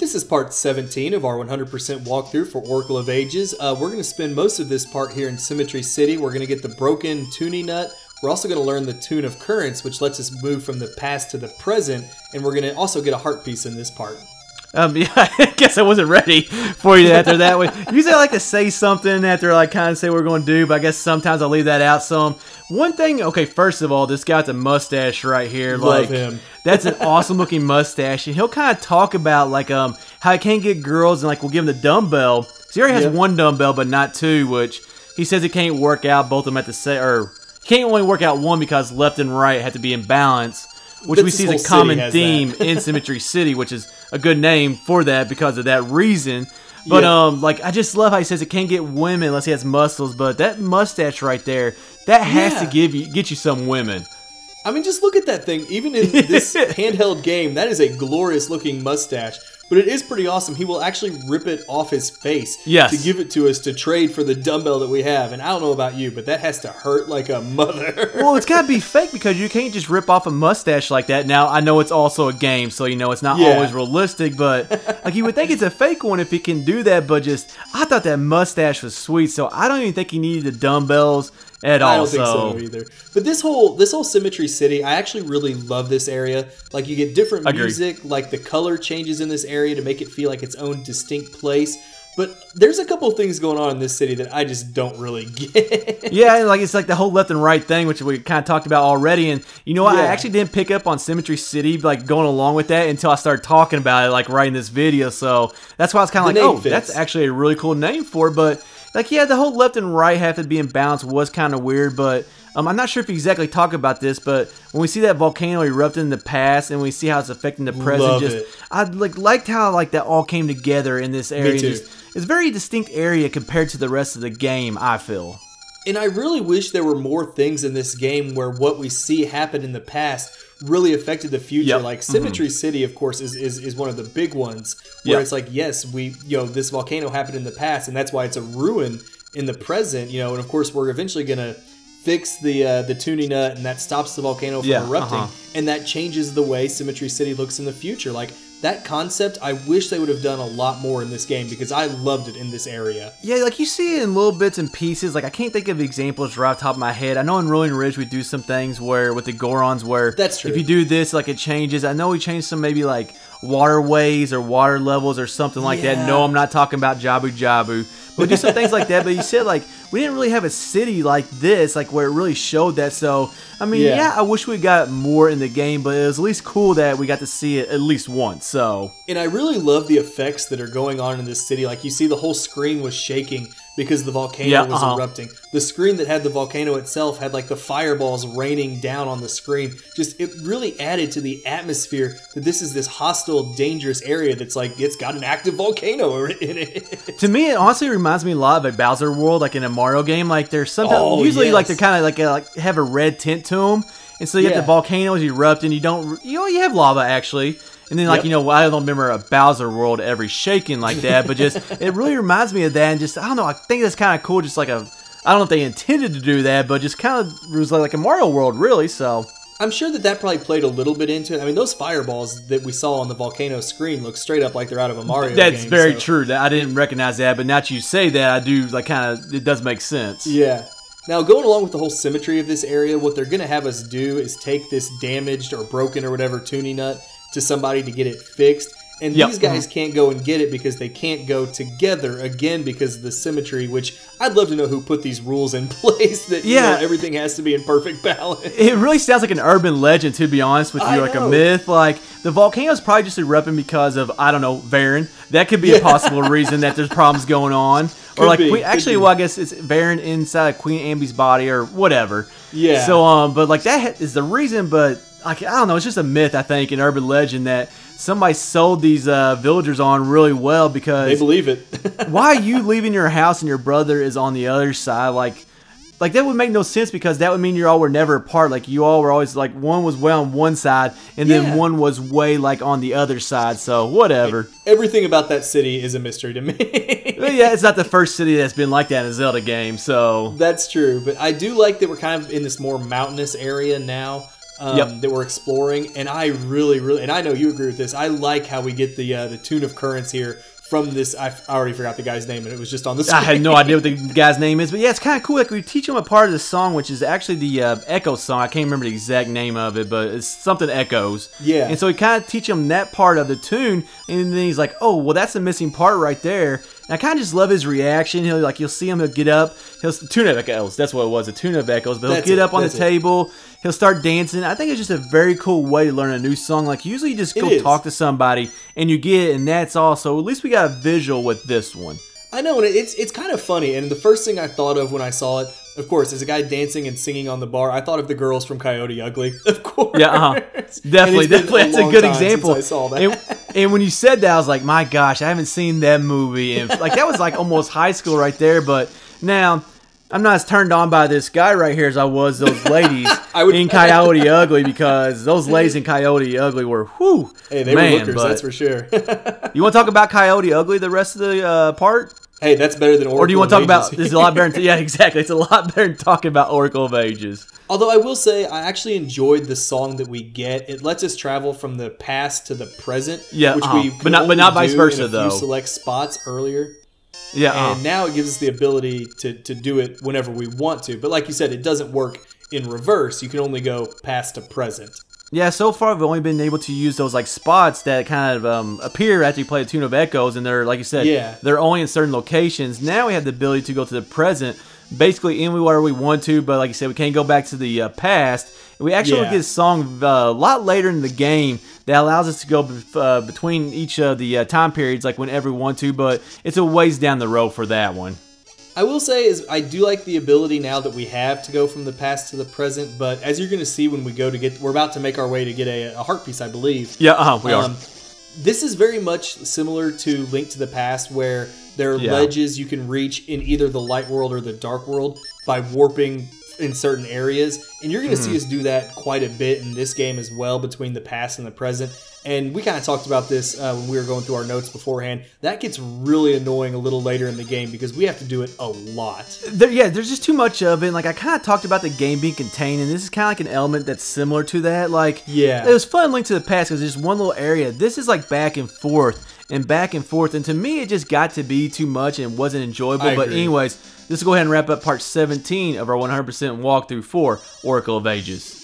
This is part 17 of our 100% walkthrough for Oracle of Ages. We're going to spend most of this part here in Symmetry City. We're going to get the broken Tuni Nut. We're also going to learn the Tune of Currents, which lets us move from the past to the present. And we're going to also get a heart piece in this part. Yeah, I guess I wasn't ready for you after that one. Usually I like to say something after I kind of say what we're going to do, but I guess sometimes I'll leave that out some. One thing, okay, first of all, this guy with the mustache right here. Love him. That's an awesome looking mustache. And he'll kind of talk about like how he can't get girls and like we'll give him the dumbbell. So he already has one dumbbell, but not two, which he says he can't work out both of them at the same, or he can't only work out one because left and right have to be in balance. Which we see is a common theme in Symmetry City, which is a good name for that because of that reason. But like I just love how he says it can't get women unless he has muscles. But that mustache right there, that has to get you some women. I mean, just look at that thing. Even in this handheld game, that is a glorious looking mustache. But it is pretty awesome. He will actually rip it off his face to give it to us to trade for the dumbbell that we have. And I don't know about you, but that has to hurt like a mother. Well, it's got to be fake because you can't just rip off a mustache like that. Now, I know it's also a game, so you know it's not always realistic. But like you would think it's a fake one if he can do that. But just, I thought that mustache was sweet. So I don't even think he needed the dumbbells at all. I don't think so either. But this whole Symmetry City, I actually really love this area. Like you get different music, like the color changes in this area to make it feel like its own distinct place. But there's a couple things going on in this city that I just don't really get. Yeah, like it's like the whole left and right thing, which we kind of talked about already. And you know what? I actually didn't pick up on Symmetry City, like going along with that until I started talking about it, like right in this video. So that's why I was kind of like, oh, that's actually a really cool name for it. But like, yeah, the whole left and right have to be in balance was kind of weird, but I'm not sure if you exactly talk about this, but when we see that volcano erupted in the past and we see how it's affecting the present, I liked how like that all came together in this area. Me too. It's a very distinct area compared to the rest of the game, I feel. And I really wish there were more things in this game where what we see happen in the past really affected the future. Like Symmetry City, of course, is one of the big ones where it's like, yes, this volcano happened in the past, and that's why it's a ruin in the present. And of course, we're eventually gonna fix the Tuni Nut, and that stops the volcano from erupting, and that changes the way Symmetry City looks in the future. Like that concept, I wish they would have done a lot more in this game because I loved it in this area. Yeah, like you see it in little bits and pieces. Like I can't think of examples right off the top of my head. I know in Rolling Ridge we do some things where with the Gorons where that's true. If you do this, like it changes. I know we changed some maybe like waterways or water levels or something like that. No, I'm not talking about Jabu Jabu. But we do some things like that. But you said like we didn't really have a city like this, like where it really showed that. So I mean, I wish we got more in the game, but it was at least cool that we got to see it at least once. So, and I really love the effects that are going on in this city. Like you see, the whole screen was shaking because the volcano was erupting. The screen that had the volcano itself had like the fireballs raining down on the screen. Just it really added to the atmosphere that this is this hostile, dangerous area that's like it's got an active volcano in it. To me, it honestly reminds me a lot of a Bowser world, like in a Mario game. Like there's sometimes usually like they're kind of like have a red tint to them, and so you have the volcanoes erupting. You have lava actually. And then, like, I don't remember a Bowser world ever shaking like that, but just, it really reminds me of that, and just, I don't know, I think that's kind of cool, just like I don't know if they intended to do that, but just kind of was like a Mario world, really, so. I'm sure that probably played a little bit into it. I mean, those fireballs that we saw on the volcano screen look straight up like they're out of a Mario game. That's very true. I didn't recognize that, but now that you say that, I do, like, kind of, it does make sense. Yeah. Now, going along with the whole symmetry of this area, what they're going to have us do is take this damaged or broken or whatever Tuni Nut to somebody to get it fixed. And these guys can't go and get it because they can't go together, again, because of the symmetry, which I'd love to know who put these rules in place that everything has to be in perfect balance. It really sounds like an urban legend, to be honest with you, like a myth. Like, the volcano's probably just erupting because of, I don't know, Varen. That could be a possible reason that there's problems going on. Or like, I guess it's Varen inside of Queen Ambi's body or whatever. Yeah. So, but like that is the reason, but like, I don't know, it's just a myth, I think, an urban legend that somebody sold these villagers on really well because... They believe it. Why are you leaving your house and your brother is on the other side? Like that would make no sense because that would mean you all were never apart. Like you all were always like one was way on one side and then one was way like on the other side. So whatever. Everything about that city is a mystery to me. Yeah, it's not the first city that's been like that in a Zelda game. So that's true. But I do like that we're kind of in this more mountainous area now. that we're exploring, and I really, and I know you agree with this, I like how we get the Tune of Currents here from this. I already forgot the guy's name, and it was just on the screen. I had no idea what the guy's name is, but yeah, it's kind of cool. Like, we teach them a part of the song, which is actually the Echo song. I can't remember the exact name of it, but it's something Echoes. Yeah. And so we kind of teach him that part of the tune, and then he's like, oh, well, that's the missing part right there. And I kind of just love his reaction. You'll see him, he'll get up, Tune of Echoes, that's what it was, a Tune of Echoes, but he'll get up on the table, he'll start dancing. I think it's just a very cool way to learn a new song. Like, usually you just go talk to somebody, and you get it, and that's all. So at least we got a visual with this one. I know, and it's kind of funny, and the first thing I thought of when I saw it, of course, is a guy dancing and singing on the bar. I thought of the girls from Coyote Ugly, of course. Yeah, definitely. That's a good example. I saw that. And when you said that, I was like, my gosh, I haven't seen that movie. And like, that was like almost high school right there. But now, I'm not as turned on by this guy right here as I was those ladies in Coyote Ugly, because those ladies in Coyote Ugly were, whew. Hey, they were lookers, that's for sure. You want to talk about Coyote Ugly the rest of the part? Hey, that's better than Oracle. Or do you want to talk about? This is a lot better. Yeah, exactly. It's a lot better than talking about Oracle of Ages. Although I will say, I actually enjoyed the song that we get. It lets us travel from the past to the present. Yeah, which we but not vice versa, in a though. few select spots earlier. Yeah, and now it gives us the ability to do it whenever we want to. But like you said, it doesn't work in reverse. You can only go past to present. Yeah, so far we've only been able to use those like spots that kind of appear after you play a Tune of Echoes, and they're, like you said, they're only in certain locations. Now we have the ability to go to the present, basically anywhere we want to, but like you said, we can't go back to the past. We actually get a song a lot later in the game that allows us to go between each of the time periods, like whenever we want to, but it's a ways down the road for that one. I will say is I do like the ability now that we have to go from the past to the present, but as you're going to see when we go to we're about to make our way to get a heart piece, I believe. Yeah, we are. This is very much similar to Link to the Past, where there are ledges you can reach in either the light world or the dark world by warping in certain areas, and you're going to see us do that quite a bit in this game as well, between the past and the present. And we kind of talked about this when we were going through our notes beforehand. That gets really annoying a little later in the game because we have to do it a lot. There's just too much of it. Like, I kind of talked about the game being contained, and this is kind of like an element that's similar to that. Like, it was fun Link to the Past because there's just one little area. This is like back and forth, and to me it just got to be too much and wasn't enjoyable. But anyways, let's go ahead and wrap up part 17 of our 100% walkthrough for Oracle of Ages.